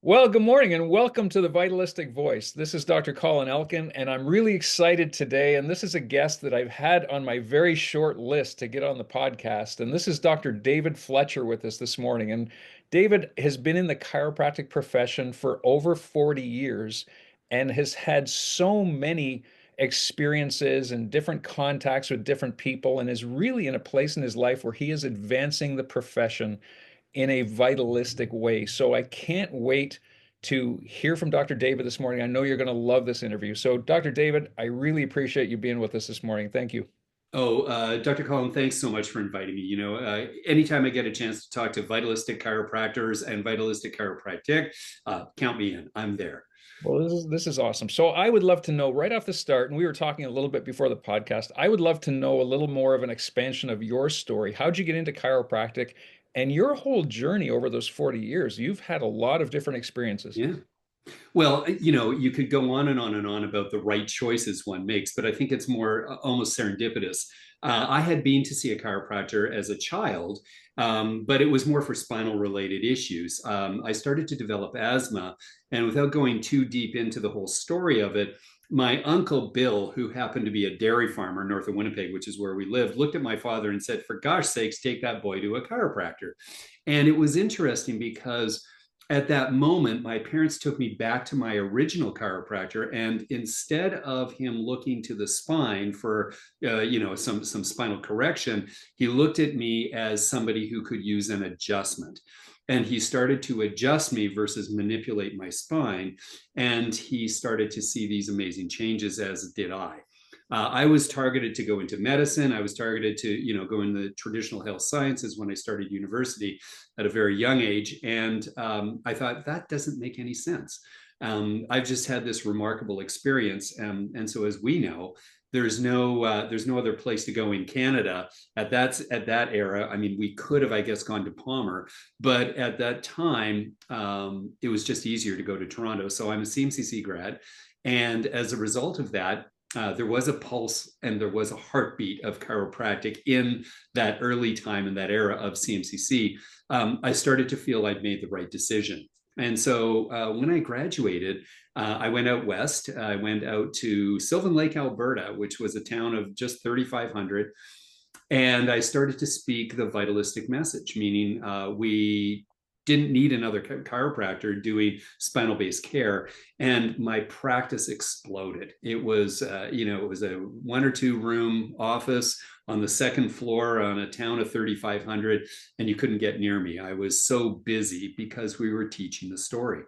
Well, good morning and welcome to the Vitalistic Voice. This is Dr. Colin Elkin, and I'm really excited today. And this is a guest that I've had on my very short list to get on the podcast. And this is Dr. David Fletcher with us this morning. And David has been in the chiropractic profession for over 40 years and has had so many experiences and different contacts with different people, and is really in a place in his life where he is advancing the profession in a vitalistic way. So I can't wait to hear from Dr. David this morning. I know you're going to love this interview. So, Dr. David, I really appreciate you being with us this morning. Thank you. Dr. Collin, thanks so much for inviting me. Anytime I get a chance to talk to vitalistic chiropractors and vitalistic chiropractic, count me in. I'm there. Well, this is awesome. So I would love to know right off the start, and we were talking a little bit before the podcast. I would love to know a little more of an expansion of your story. How'd you get into chiropractic and your whole journey over those 40 years? You've had a lot of different experiences. Yeah. Well, you could go on and on and on about the right choices one makes, but I think it's more almost serendipitous. I had been to see a chiropractor as a child, but it was more for spinal related issues. I started to develop asthma, and without going too deep into the whole story of it, my uncle Bill, who happened to be a dairy farmer north of Winnipeg, which is where we lived, looked at my father and said, "For gosh sakes, take that boy to a chiropractor." And it was interesting because at that moment, my parents took me back to my original chiropractor, and instead of him looking to the spine for, some spinal correction, he looked at me as somebody who could use an adjustment. And he started to adjust me versus manipulate my spine. And he started to see these amazing changes, as did I. I was targeted to go into medicine. I was targeted to, go in the traditional health sciences when I started university at a very young age. And I thought that doesn't make any sense. I've just had this remarkable experience. And so as we know, there's no other place to go in Canada at that era. I mean, we could have, I guess, gone to Palmer, but at that time, it was just easier to go to Toronto. So I'm a CMCC grad. And as a result of that, there was a pulse and there was a heartbeat of chiropractic in that early time in that era of CMCC. I started to feel I'd made the right decision. And so when I graduated, I went out west. I went out to Sylvan Lake, Alberta, which was a town of just 3,500. And I started to speak the vitalistic message, meaning we didn't need another chiropractor doing spinal based care, and my practice exploded. It was a 1 or 2 room office on the second floor on a town of 3,500, and you couldn't get near me. I was so busy because we were teaching the story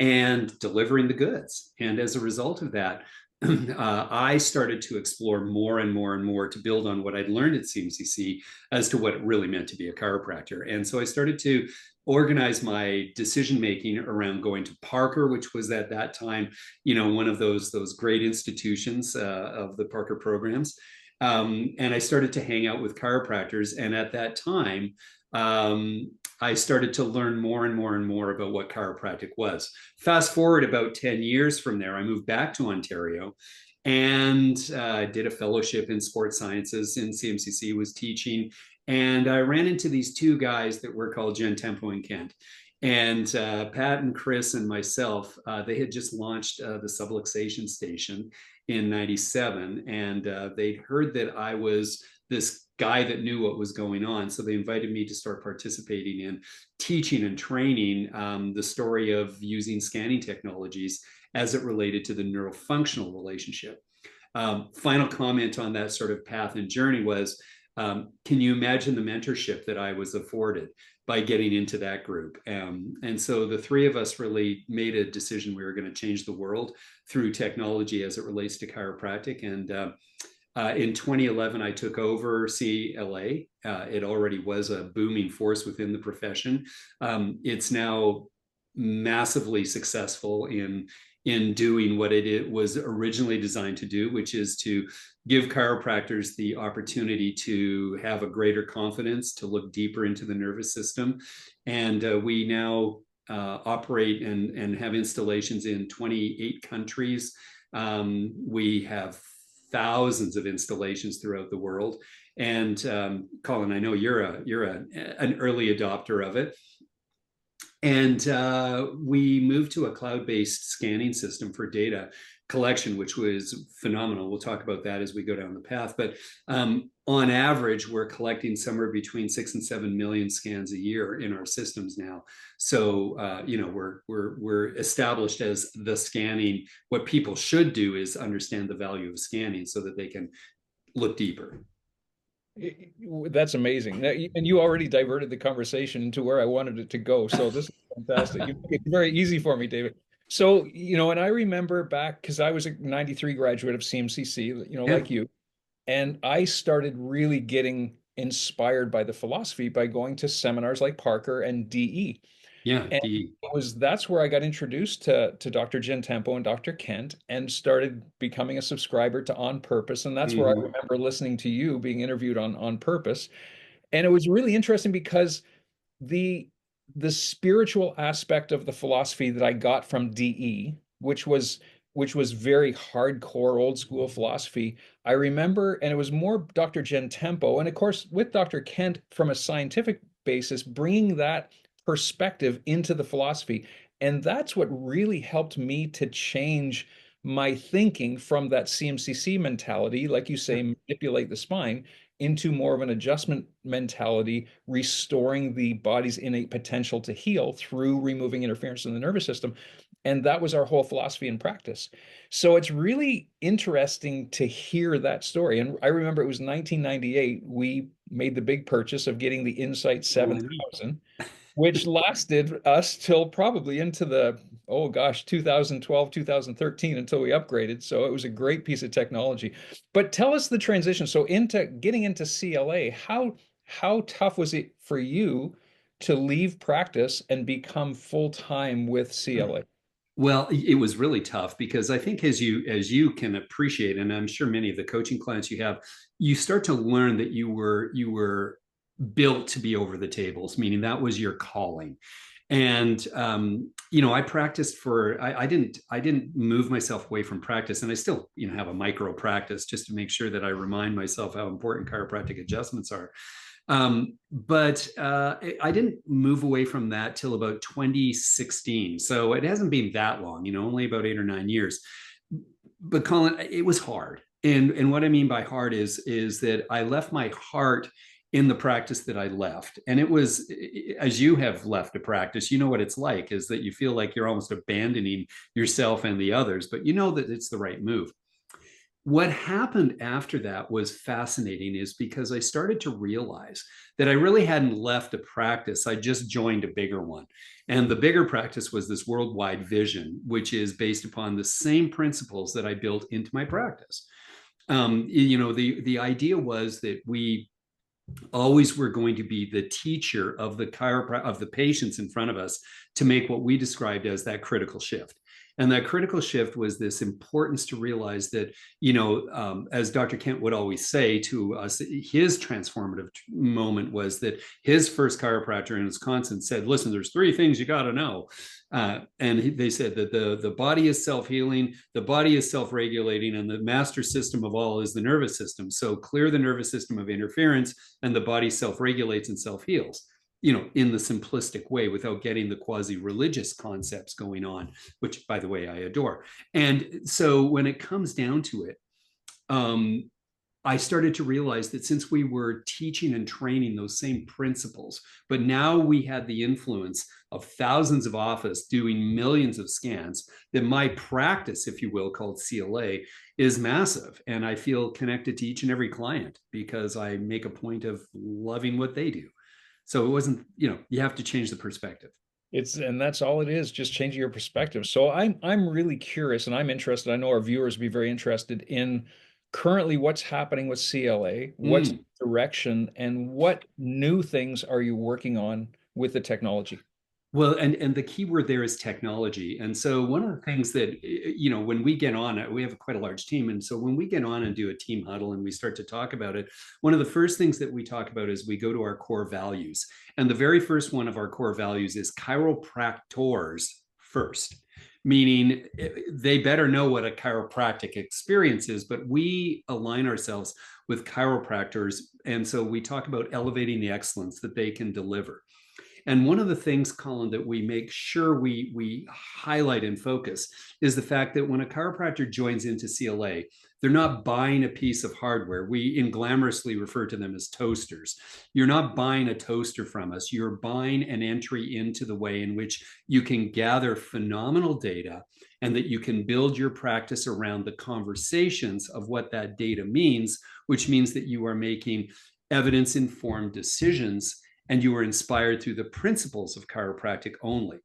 and delivering the goods. And as a result of that, I started to explore more and more and more to build on what I'd learned at CMCC as to what it really meant to be a chiropractor. And so I started to organize my decision making around going to Parker, which was at that time, one of those great institutions of the Parker programs. And I started to hang out with chiropractors. And at that time, I started to learn more and more and more about what chiropractic was. Fast forward about 10 years from there, I moved back to Ontario and did a fellowship in sports sciences in CMCC, was teaching. And I ran into these two guys that were called Gentempo and Kent. And Pat and Chris and myself, they had just launched the subluxation station in 97. And they'd heard that I was this guy that knew what was going on. So they invited me to start participating in teaching and training the story of using scanning technologies as it related to the neurofunctional relationship. Final comment on that sort of path and journey was, can you imagine the mentorship that I was afforded by getting into that group? And so the three of us really made a decision we were going to change the world through technology as it relates to chiropractic. And in 2011, I took over CLA. It already was a booming force within the profession. It's now massively successful in doing what it was originally designed to do, which is to give chiropractors the opportunity to have a greater confidence, to look deeper into the nervous system. And we now operate and have installations in 28 countries. We have thousands of installations throughout the world. And Colin, I know you're an early adopter of it. And we moved to a cloud-based scanning system for data collection, which was phenomenal. We'll talk about that as we go down the path. But on average, we're collecting somewhere between 6 and 7 million scans a year in our systems now. So we're established as the scanning. What people should do is understand the value of scanning so that they can look deeper. That's amazing. And you already diverted the conversation to where I wanted it to go. So this is fantastic. You make it very easy for me, David. So, and I remember back because I was a 93 graduate of CMCC, Yeah, like you, and I started really getting inspired by the philosophy by going to seminars like Parker and DE. yeah, And that's where I got introduced to Dr. Gentempo and Dr. Kent and started becoming a subscriber to On Purpose. And that's where I mm-hmm. remember listening to you being interviewed on Purpose. And it was really interesting because the the spiritual aspect of the philosophy that I got from DE, which was very hardcore old school philosophy, I remember, and it was more Dr. Gentempo, and of course with Dr. Kent from a scientific basis, bringing that perspective into the philosophy. And that's what really helped me to change my thinking from that CMCC mentality, like you say, manipulate the spine, into more of an adjustment mentality, restoring the body's innate potential to heal through removing interference in the nervous system. And that was our whole philosophy and practice. So it's really interesting to hear that story. And I remember it was 1998, we made the big purchase of getting the Insight Oh, 7000, which lasted us till probably into the, oh gosh, 2012, 2013 until we upgraded. So it was a great piece of technology. But tell us the transition. So into getting into CLA, how tough was it for you to leave practice and become full-time with CLA? well, it was really tough because I think as you can appreciate, and I'm sure many of the coaching clients you have, you start to learn that you were built to be over the tables, meaning that was your calling. And I practiced for I didn't move myself away from practice, and I still have a micro practice just to make sure that I remind myself how important chiropractic adjustments are. But I didn't move away from that till about 2016. So it hasn't been that long, only about 8 or 9 years. But Colin, it was hard. And what I mean by hard is that I left my heart in the practice that I left. And it was, as you have left a practice, you know what it's like, is that you feel like you're almost abandoning yourself and the others, but you know that it's the right move. What happened after that was fascinating, is because I started to realize that I really hadn't left a practice. I just joined a bigger one. And the bigger practice was this worldwide vision, which is based upon the same principles that I built into my practice. The idea was that we always were going to be the teacher of the patients in front of us to make what we described as that critical shift. And that critical shift was this importance to realize that, as Dr. Kent would always say to us, his transformative moment was that his first chiropractor in Wisconsin said, listen, there's three things you got to know. They said that the body is self-healing, the body is self-regulating, and the master system of all is the nervous system. So clear the nervous system of interference, and the body self-regulates and self-heals, in the simplistic way, without getting the quasi-religious concepts going on, which, by the way, I adore. And so when it comes down to it, I started to realize that since we were teaching and training those same principles, but now we had the influence of thousands of offices doing millions of scans, that my practice, if you will, called CLA, is massive. And I feel connected to each and every client because I make a point of loving what they do. So it wasn't, you have to change the perspective. And that's all it is, just changing your perspective. So I'm really curious and I'm interested. I know our viewers will be very interested in currently what's happening with CLA, what's Mm. the direction, and what new things are you working on with the technology? Well, and the key word there is technology. And so one of the things that, when we get on, we have quite a large team. And so when we get on and do a team huddle and we start to talk about it, one of the first things that we talk about is we go to our core values. And the very first one of our core values is chiropractors first, meaning they better know what a chiropractic experience is, but we align ourselves with chiropractors. And so we talk about elevating the excellence that they can deliver. And one of the things, Colin, that we make sure we highlight and focus is the fact that when a chiropractor joins into CLA, they're not buying a piece of hardware. We inglamorously refer to them as toasters. You're not buying a toaster from us. You're buying an entry into the way in which you can gather phenomenal data and that you can build your practice around the conversations of what that data means, which means that you are making evidence-informed decisions and you are inspired through the principles of chiropractic only.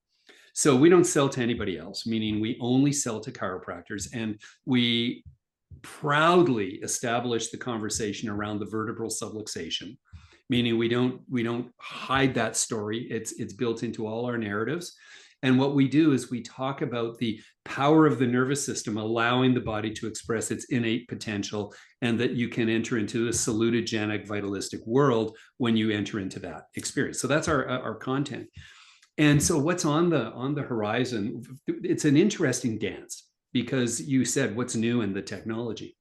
So we don't sell to anybody else, meaning we only sell to chiropractors, and we proudly establish the conversation around the vertebral subluxation, meaning we don't hide that story. It's built into all our narratives. And what we do is we talk about the power of the nervous system allowing the body to express its innate potential, and that you can enter into a salutogenic, vitalistic world when you enter into that experience. So that's our content. And so what's on the horizon? It's an interesting dance, because you said what's new in the technology.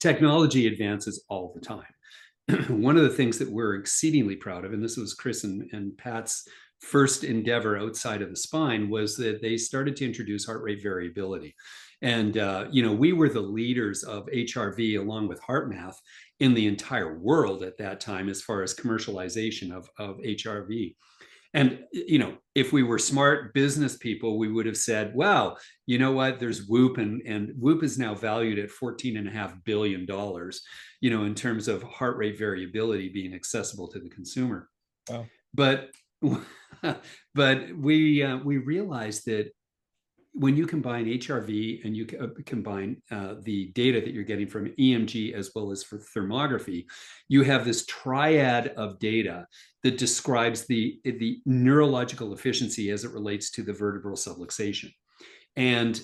Technology advances all the time. One of the things that we're exceedingly proud of, and this was Chris and Pat's first endeavor outside of the spine, was that they started to introduce heart rate variability. And, we were the leaders of HRV along with HeartMath in the entire world at that time, as far as commercialization of HRV. And, if we were smart business people, we would have said, wow, you know what, there's Whoop, and Whoop is now valued at $14.5 billion, in terms of heart rate variability being accessible to the consumer. Wow. But but we realized that when you combine HRV and you combine the data that you're getting from EMG as well as for thermography, you have this triad of data that describes the neurological efficiency as it relates to the vertebral subluxation. And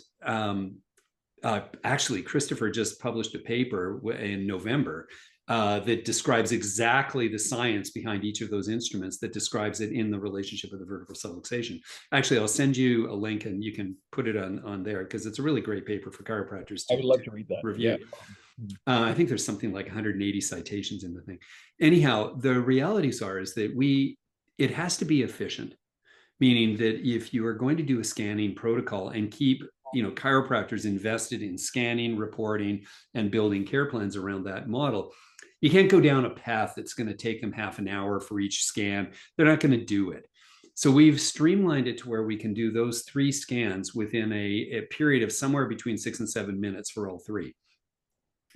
actually, Christopher just published a paper in November that describes exactly the science behind each of those instruments, that describes it in the relationship of the vertebral subluxation. Actually, I'll send you a link and you can put it on there, because it's a really great paper for chiropractors I would love to read that. review. Yeah. I think there's something like 180 citations in the thing. Anyhow, the realities is that it has to be efficient, meaning that if you are going to do a scanning protocol and keep chiropractors invested in scanning, reporting, and building care plans around that model, you can't go down a path that's going to take them half an hour for each scan. They're not going to do it. So we've streamlined it to where we can do those 3 scans within a period of somewhere between 6 and 7 minutes for all 3.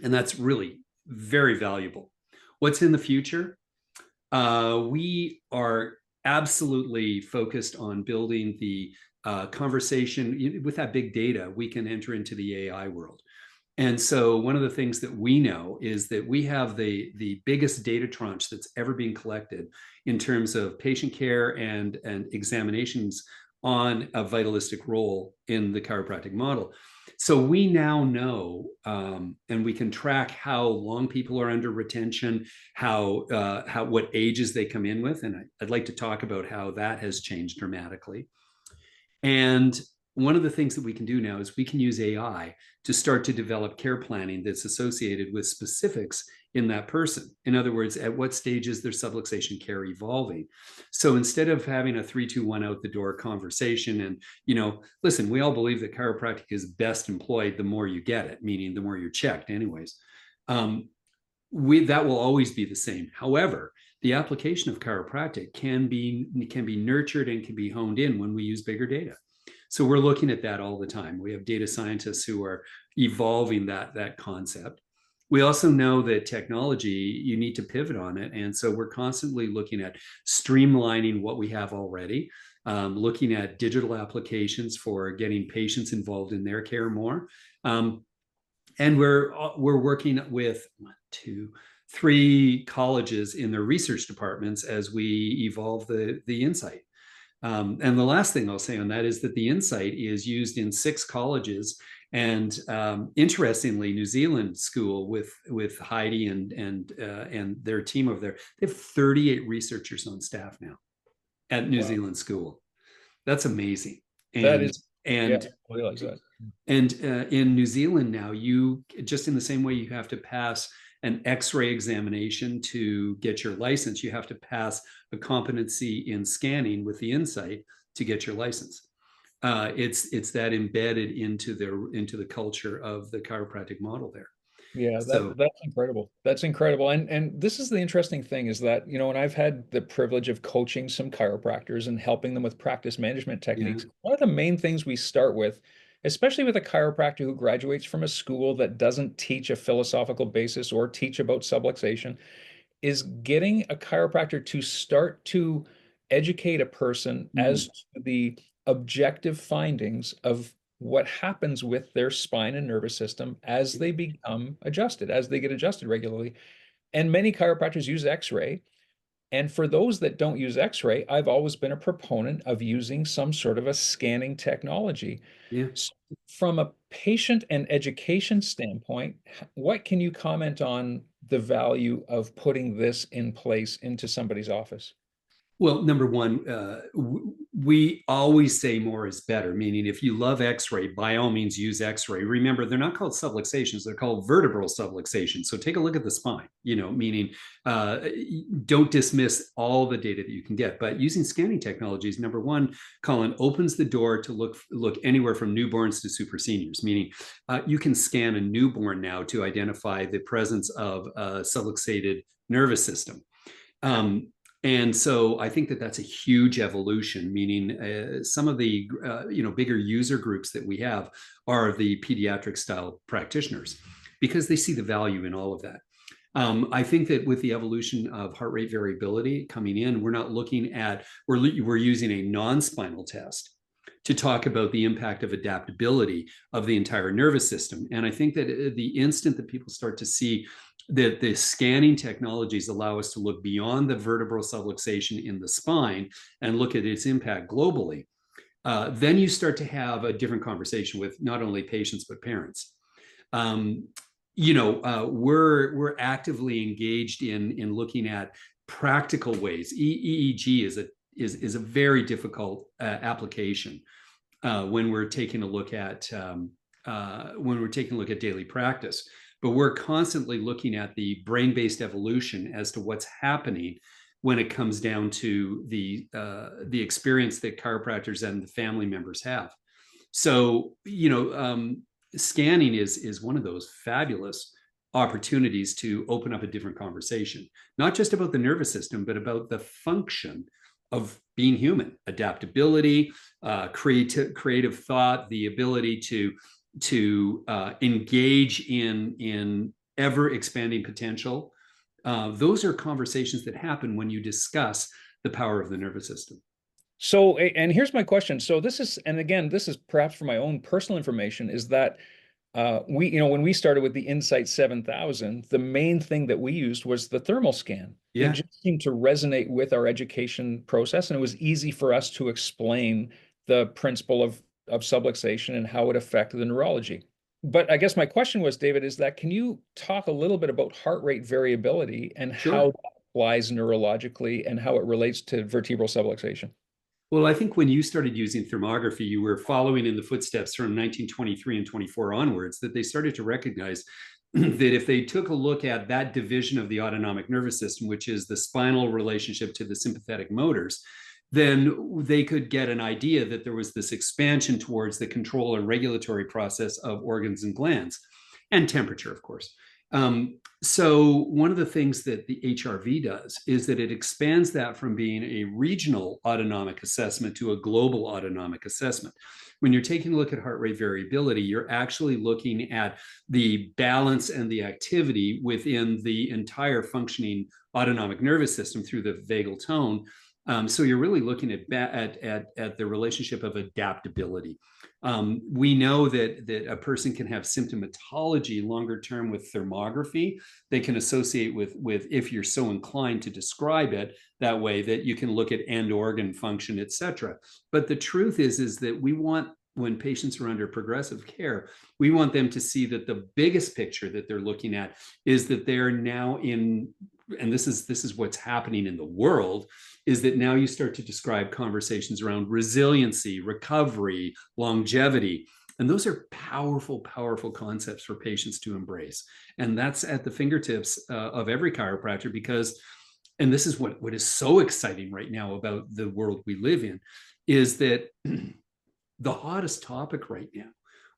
And that's really very valuable. What's in the future? We are absolutely focused on building the conversation. With that big data, we can enter into the AI world. And so one of the things that we know is that we have the biggest data tranche that's ever been collected in terms of patient care and examinations on a vitalistic role in the chiropractic model. So we now know, and we can track how long people are under retention, what ages they come in with, and I'd like to talk about how that has changed dramatically. And one of the things that we can do now is we can use AI to start to develop care planning that's associated with specifics in that person. In other words, at what stage is their subluxation care evolving? So instead of having a 3-2-1 out the door conversation, and, listen, we all believe that chiropractic is best employed the more you get it, meaning the more you're checked anyways. That will always be the same. However, the application of chiropractic can be nurtured and can be honed in when we use bigger data. So we're looking at that all the time. We have data scientists who are evolving that concept. We also know that technology, you need to pivot on it. And so we're constantly looking at streamlining what we have already, looking at digital applications for getting patients involved in their care more. And we're working with 3 colleges in their research departments as we evolve the insight. And the last thing I'll say on that is that the insight is used in 6 colleges. And interestingly, New Zealand school with Heidi and their team over there, they have 38 researchers on staff now at New Zealand school. That's amazing. That is, I realize that. And in New Zealand now, you just in the same way you have to pass an X-ray examination to get your license. You have to pass a competency in scanning with the Insight to get your license. It's that embedded into the culture of the chiropractic model there. Yeah, So that's incredible. That's incredible. And this is the interesting thing is that, and I've had the privilege of coaching some chiropractors and helping them with practice management yeah, techniques. One of the main things we start with, especially with a chiropractor who graduates from a school that doesn't teach a philosophical basis or teach about subluxation, is getting a chiropractor to start to educate a person as to the objective findings of what happens with their spine and nervous system as they become adjusted, as they get adjusted regularly. And many chiropractors use X-ray. And for those that don't use X-ray, I've always been a proponent of using some sort of a scanning technology. yeah. So from a patient and education standpoint, what can you comment on the value of putting this in place into somebody's office? Well, number one, we always say more is better, meaning if you love X-ray, by all means use X-ray. Remember, they're not called subluxations; they're called vertebral subluxation. So take a look at the spine. Meaning uh, don't dismiss all the data that you can get. But using scanning technologies, number one, Colin, opens the door to look anywhere from newborns to super seniors. Meaning, you can scan a newborn now to identify the presence of a subluxated nervous system. And so I think that that's a huge evolution, meaning some of the bigger user groups that we have are the pediatric style practitioners because they see the value in all of that. I think that with the evolution of heart rate variability coming in, we're not looking at, we're using a non-spinal test to talk about the impact of adaptability of the entire nervous system. And I think that the instant that people start to see that the scanning technologies allow us to look beyond the vertebral subluxation in the spine and look at its impact globally, then you start to have a different conversation with not only patients but parents. We're actively engaged in looking at practical ways. EEG is a very difficult application when we're taking a look at daily practice. But we're constantly looking at the brain-based evolution as to what's happening when it comes down to the experience that chiropractors and the family members have. So, scanning is one of those fabulous opportunities to open up a different conversation, not just about the nervous system, but about the function of being human, adaptability, creative thought, the ability to engage in ever expanding potential. Those are conversations that happen when you discuss the power of the nervous system. So, and here's my question. So this is, and again, this is perhaps for my own personal information, is that when we started with the Insight 7000, the main thing that we used was the thermal scan. It Yeah. just seemed to resonate with our education process, and it was easy for us to explain the principle of subluxation and how it affected the neurology. But I guess my question was, David, is that can you talk a little bit about heart rate variability and how Sure. that applies neurologically and how it relates to vertebral subluxation? Well, I think when you started using thermography, you were following in the footsteps from 1923 and 24 onwards, that they started to recognize that if they took a look at that division of the autonomic nervous system, which is the spinal relationship to the sympathetic motors, then they could get an idea that there was this expansion towards the control and regulatory process of organs and glands and temperature, of course. So one of the things that the HRV does is that it expands that from being a regional autonomic assessment to a global autonomic assessment. When you're taking a look at heart rate variability, you're actually looking at the balance and the activity within the entire functioning autonomic nervous system through the vagal tone. So you're really looking at the relationship of adaptability. We know that a person can have symptomatology longer term with thermography. They can associate with if you're so inclined to describe it that way, that you can look at end organ function, et cetera. But the truth is that we want, when patients are under progressive care, we want them to see that the biggest picture that they're looking at is that they're now in, and this is what's happening in the world, is that now you start to describe conversations around resiliency, recovery, longevity. And those are powerful, powerful concepts for patients to embrace. And that's at the fingertips of every chiropractor because, and this is what is so exciting right now about the world we live in, is that the hottest topic right now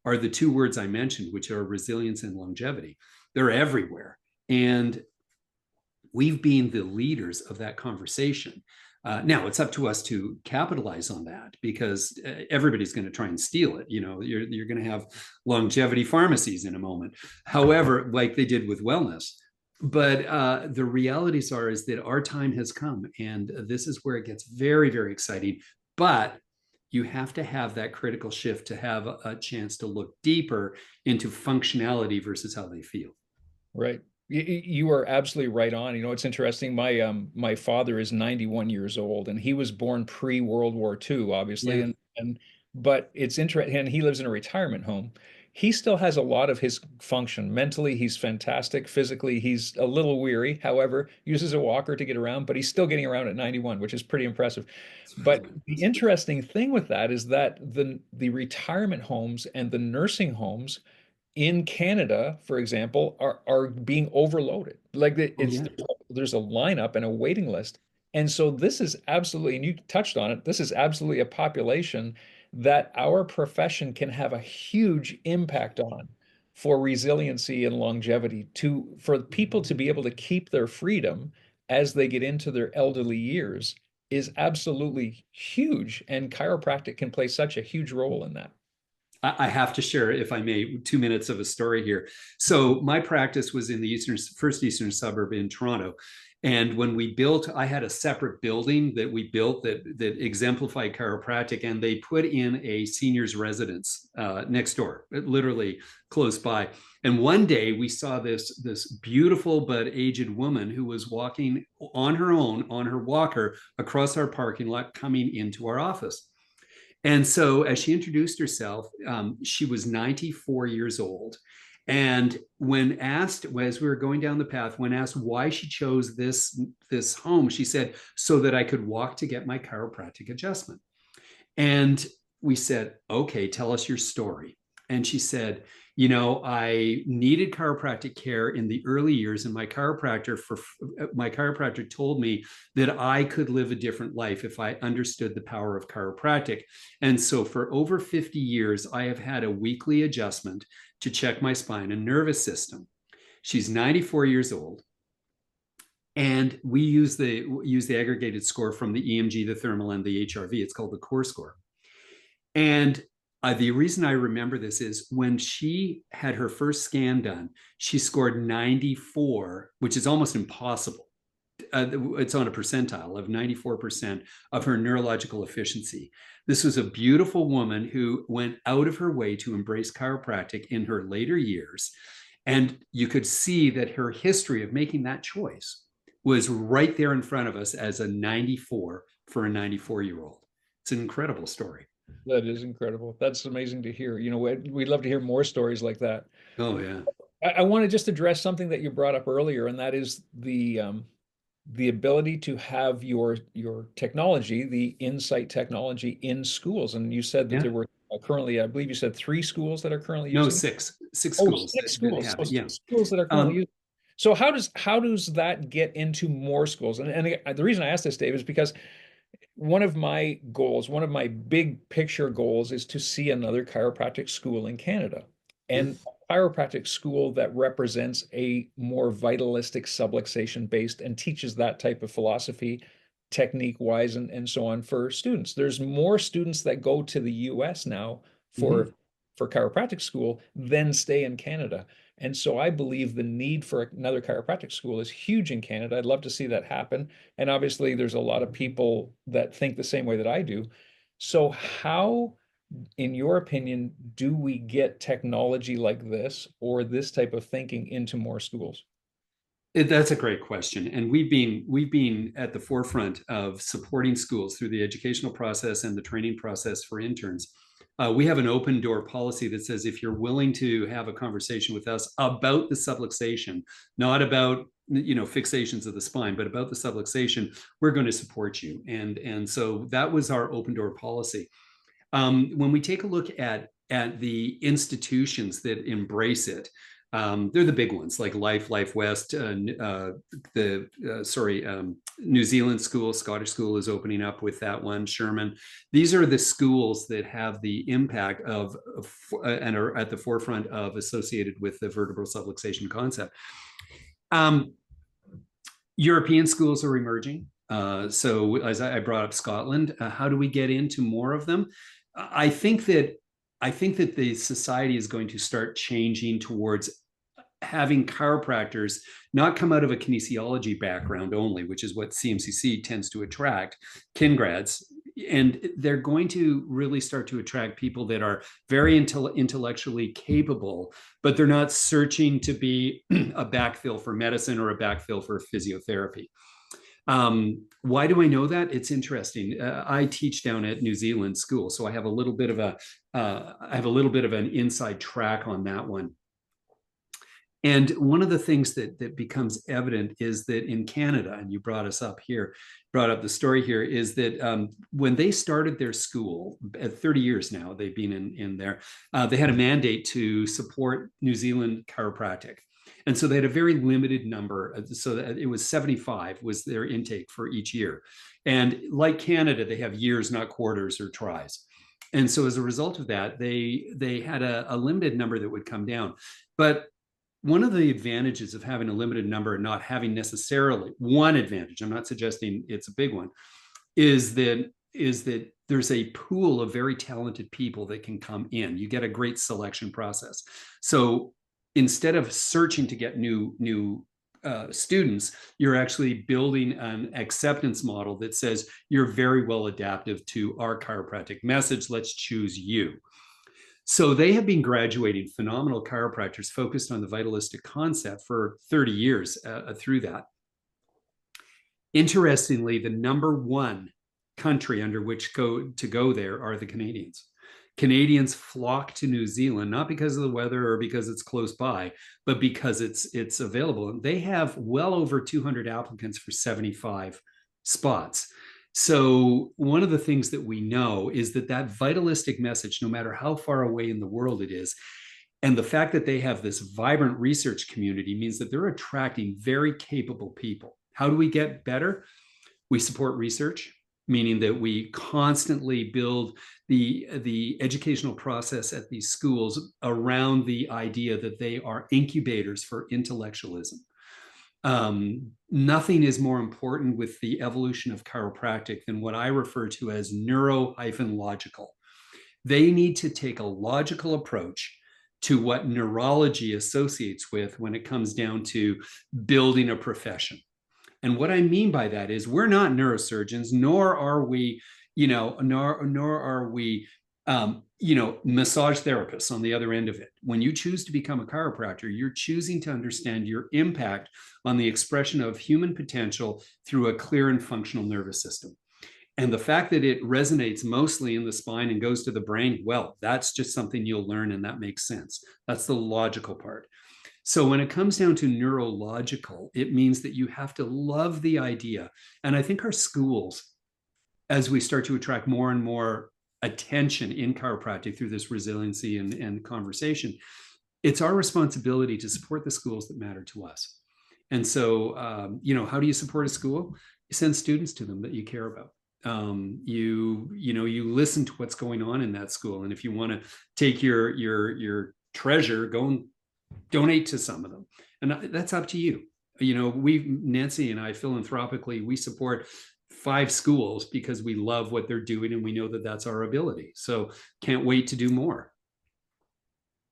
are the two words I mentioned, which are resilience and longevity. They're everywhere. And we've been the leaders of that conversation. Now it's up to us to capitalize on that because everybody's going to try and steal it. You know, you're going to have longevity pharmacies in a moment. However, like they did with wellness. But the realities are is that our time has come, and this is where it gets very, very exciting. But you have to have that critical shift to have a chance to look deeper into functionality versus how they feel. Right. You are absolutely right on. You know, it's interesting. My father is 91 years old, and he was born pre-World War II, obviously. Yeah. And but it's interesting, and he lives in a retirement home. He still has a lot of his function. Mentally, he's fantastic. Physically, he's a little weary. However, uses a walker to get around, but he's still getting around at 91, which is pretty impressive. It's But really the impressive. interesting thing with that is that the retirement homes and the nursing homes in Canada, for example, are being overloaded. Like Oh it's yeah. there's a lineup and a waiting list. And so this is absolutely, and you touched on it, this is absolutely a population that our profession can have a huge impact on for resiliency and longevity to for people to be able to keep their freedom as they get into their elderly years is absolutely huge. And chiropractic can play such a huge role in that. I have to share, if I may, 2 minutes of a story here. So my practice was in the first eastern suburb in Toronto. And when we built, I had a separate building that we built that exemplified chiropractic, and they put in a seniors residence next door, literally close by. And one day we saw this beautiful but aged woman who was walking on her own on her walker across our parking lot, coming into our office. And so, as she introduced herself, she was 94 years old. And when asked, as we were going down the path, when asked why she chose this home, she said, "So that I could walk to get my chiropractic adjustment." And we said, "Okay, tell us your story." And she said, I needed chiropractic care in the early years, and my chiropractor told me that I could live a different life if I understood the power of chiropractic. And so for over 50 years, I have had a weekly adjustment to check my spine and nervous system. She's 94 years old. And we use the aggregated score from the EMG, the thermal, and the HRV. It's called the core score. And the reason I remember this is when she had her first scan done, she scored 94, which is almost impossible. It's on a percentile of 94% of her neurological efficiency. This was a beautiful woman who went out of her way to embrace chiropractic in her later years. And you could see that her history of making that choice was right there in front of us as a 94 for a 94-year-old. It's an incredible story. That is incredible. That's amazing to hear. You know, we'd love to hear more stories like that. Oh, yeah. I want to just address something that you brought up earlier, and that is the ability to have your technology, the insight technology in schools. And you said that Yeah. there were currently, I believe you said 3 schools that are currently No, using it. six Oh, schools six that schools. have So it. Yeah. six schools that are currently Um, using. So how does that get into more schools? And the reason I asked this, Dave, is because one of my goals, one of my big picture goals is to see another chiropractic school in Canada yeah. and a chiropractic school that represents a more vitalistic subluxation based and teaches that type of philosophy, technique wise, and so on for students. There's more students that go to the US now Mm-hmm. for chiropractic school than stay in Canada. And so I believe the need for another chiropractic school is huge in Canada. I'd love to see that happen. And obviously, there's a lot of people that think the same way that I do. So, how, in your opinion, do we get technology like this or this type of thinking into more schools? That's a great question, and we've been at the forefront of supporting schools through the educational process and the training process for interns. We have an open door policy that says if you're willing to have a conversation with us about the subluxation, not about fixations of the spine, but about the subluxation, we're going to support you. And so that was our open door policy. When we take a look at at the institutions that embrace it. They're the big ones like Life West, New Zealand school, Scottish school is opening up with that one, Sherman. These are the schools that have the impact of and are at the forefront of associated with the vertebral subluxation concept. European schools are emerging. So as I brought up Scotland, how do we get into more of them? I think that the society is going to start changing towards having chiropractors not come out of a kinesiology background only, which is what CMCC tends to attract, kin grads. And they're going to really start to attract people that are very intellectually capable, but they're not searching to be a backfill for medicine or a backfill for physiotherapy. Why do I know that? It's interesting. I teach down at New Zealand school, so I have a little bit of an inside track on that one. And one of the things that becomes evident is that in Canada, and you brought up the story here, is that when they started their school, at 30 years now, they've been in there, they had a mandate to support New Zealand chiropractic. And so they had a very limited number. So that it was 75 was their intake for each year. And like Canada, they have years, not quarters or tries. And so as a result of that, they had a limited number that would come down. But one of the advantages of having a limited number and not having necessarily one advantage, I'm not suggesting it's a big one, is that there's a pool of very talented people that can come in. You get a great selection process. So instead of searching to get new students, you're actually building an acceptance model that says you're very well adaptive to our chiropractic message. Let's choose you. So they have been graduating phenomenal chiropractors focused on the vitalistic concept for 30 years through that. Interestingly, the number one country under which to go there are the Canadians. Canadians flock to New Zealand, not because of the weather or because it's close by, but because it's available. And they have well over 200 applicants for 75 spots. So one of the things that we know is that vitalistic message, no matter how far away in the world it is, and the fact that they have this vibrant research community means that they're attracting very capable people. How do we get better? We support research, meaning that we constantly build the educational process at these schools around the idea that they are incubators for intellectualism. Nothing is more important with the evolution of chiropractic than what I refer to as neuro-logical. They need to take a logical approach to what neurology associates with when it comes down to building a profession. And what I mean by that is we're not neurosurgeons, nor are we, nor are we massage therapists on the other end of it. When you choose to become a chiropractor, you're choosing to understand your impact on the expression of human potential through a clear and functional nervous system. And the fact that it resonates mostly in the spine and goes to the brain, well, that's just something you'll learn, and that makes sense. That's the logical part. So when it comes down to neurological, it means that you have to love the idea. And I think our schools, as we start to attract more and more attention in chiropractic through this resiliency and conversation, it's our responsibility to support the schools that matter to us. And so, how do you support a school? You send students to them that you care about. You listen to what's going on in that school. And if you want to take your treasure, go and donate to some of them. And that's up to you. Nancy and I philanthropically, we support 5 schools because we love what they're doing and we know that that's our ability. So can't wait to do more.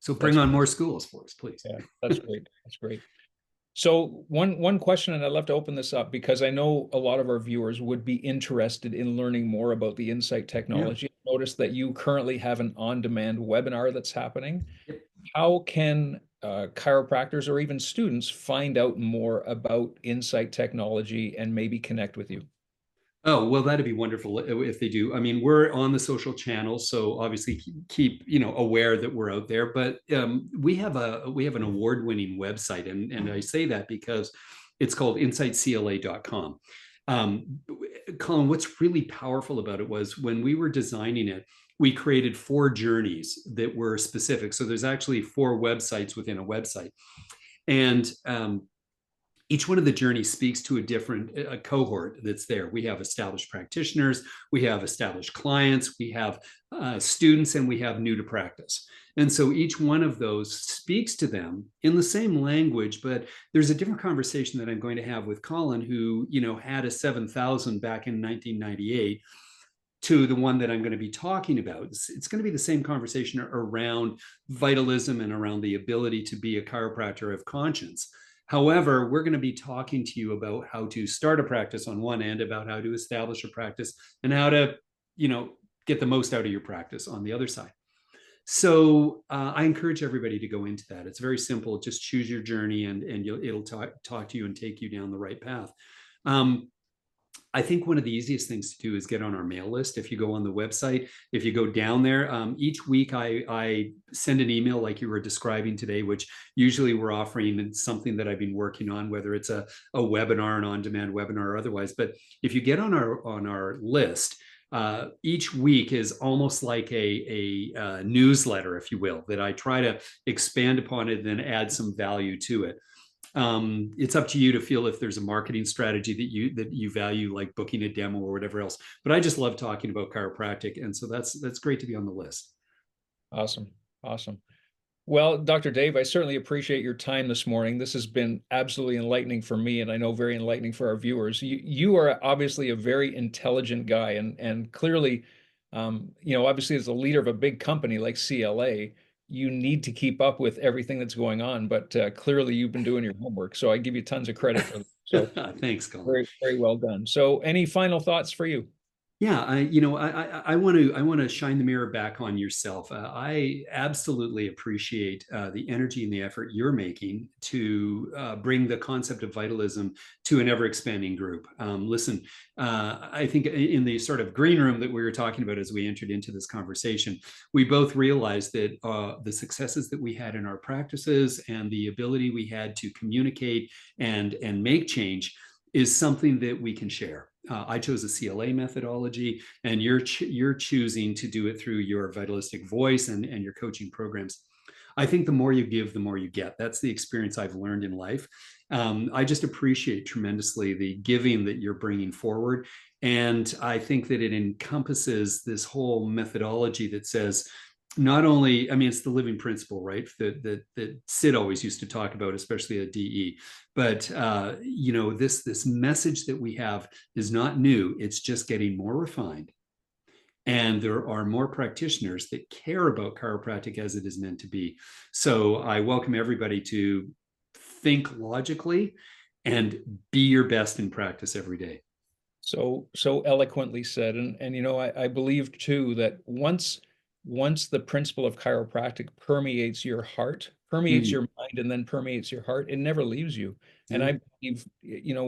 So bring on more schools for us, please. Yeah, that's great. That's great. So one question, and I'd love to open this up because I know a lot of our viewers would be interested in learning more about the Insight technology. Yeah. Notice that you currently have an on-demand webinar that's happening. Yep. How can chiropractors or even students find out more about Insight technology and maybe connect with you? Oh, well, that'd be wonderful if they do. I mean, we're on the social channels, so obviously keep aware that we're out there. But we have an award-winning website, and I say that because it's called insightcla.com. Colin, what's really powerful about it was when we were designing it, we created 4 journeys that were specific. So there's actually 4 websites within a website. And each one of the journeys speaks to a different cohort that's there. We have established practitioners, we have established clients, we have students, and we have new to practice. And so each one of those speaks to them in the same language, but there's a different conversation that I'm going to have with Colin, who, had a 7,000 back in 1998, to the one that I'm going to be talking about. It's going to be the same conversation around vitalism and around the ability to be a chiropractor of conscience. However, we're going to be talking to you about how to start a practice on one end, about how to establish a practice, and how to, get the most out of your practice on the other side. So I encourage everybody to go into that. It's very simple. Just choose your journey, and it'll talk to you and take you down the right path. I think one of the easiest things to do is get on our mail list. If you go on the website, if you go down there, each week I send an email like you were describing today, which usually we're offering something that I've been working on, whether it's a webinar, an on-demand webinar or otherwise. But if you get on our list, each week is almost like a newsletter, if you will, that I try to expand upon it and then add some value to it. It's up to you to feel if there's a marketing strategy that you value, like booking a demo or whatever else. But I just love talking about chiropractic, and so that's great to be on the list. Awesome. Awesome. Well, Dr. Dave, I certainly appreciate your time this morning. This has been absolutely enlightening for me, and I know very enlightening for our viewers. You are obviously a very intelligent guy, and clearly, obviously as a leader of a big company like CLA, you need to keep up with everything that's going on. But clearly, you've been doing your homework, so I give you tons of credit for that. So Thanks, Colin. very, very well done. So, any final thoughts for you? Yeah, I want to shine the mirror back on yourself. I absolutely appreciate the energy and the effort you're making to bring the concept of vitalism to an ever expanding group. Listen, I think in the sort of green room that we were talking about as we entered into this conversation, we both realized that the successes that we had in our practices and the ability we had to communicate and make change is something that we can share. I chose a CLA methodology, and you're choosing to do it through your vitalistic voice and your coaching programs. I think the more you give, the more you get. That's the experience I've learned in life. I just appreciate tremendously the giving that you're bringing forward. And I think that it encompasses this whole methodology that says, not only, it's the living principle, right? That Sid always used to talk about, especially at DE. But this message that we have is not new. It's just getting more refined. And there are more practitioners that care about chiropractic as it is meant to be. So I welcome everybody to think logically and be your best in practice every day. So eloquently said. And I believe too that once the principle of chiropractic permeates your heart, permeates your mind, and then permeates your heart, it never leaves you. And Yeah. I believe,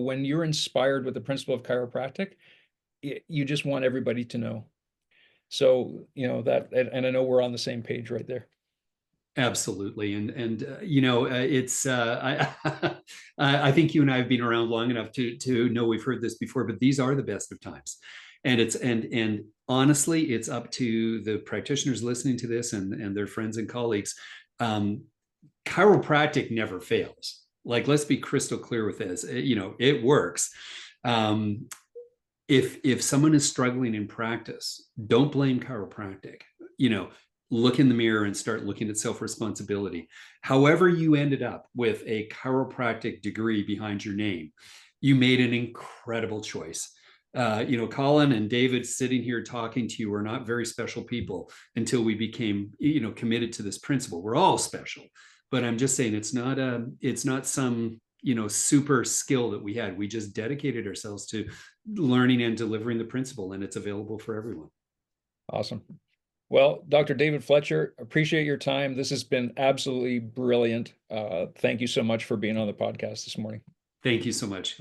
when you're inspired with the principle of chiropractic, you just want everybody to know. So, that, and I know we're on the same page right there. Absolutely, and it's I think you and I have been around long enough to know we've heard this before, but these are the best of times, and and honestly, it's up to the practitioners listening to this and their friends and colleagues. Chiropractic never fails. Like, let's be crystal clear with this. It works. If someone is struggling in practice, don't blame chiropractic. Look in the mirror and start looking at self-responsibility. However you ended up with a chiropractic degree behind your name, you made an incredible choice. Colin and David sitting here talking to you were not very special people until we became, committed to this principle. We're all special, but I'm just saying it's not some, super skill that we had. We just dedicated ourselves to learning and delivering the principle, and it's available for everyone. Awesome. Well, Dr. David Fletcher, appreciate your time. This has been absolutely brilliant. Thank you so much for being on the podcast this morning. Thank you so much.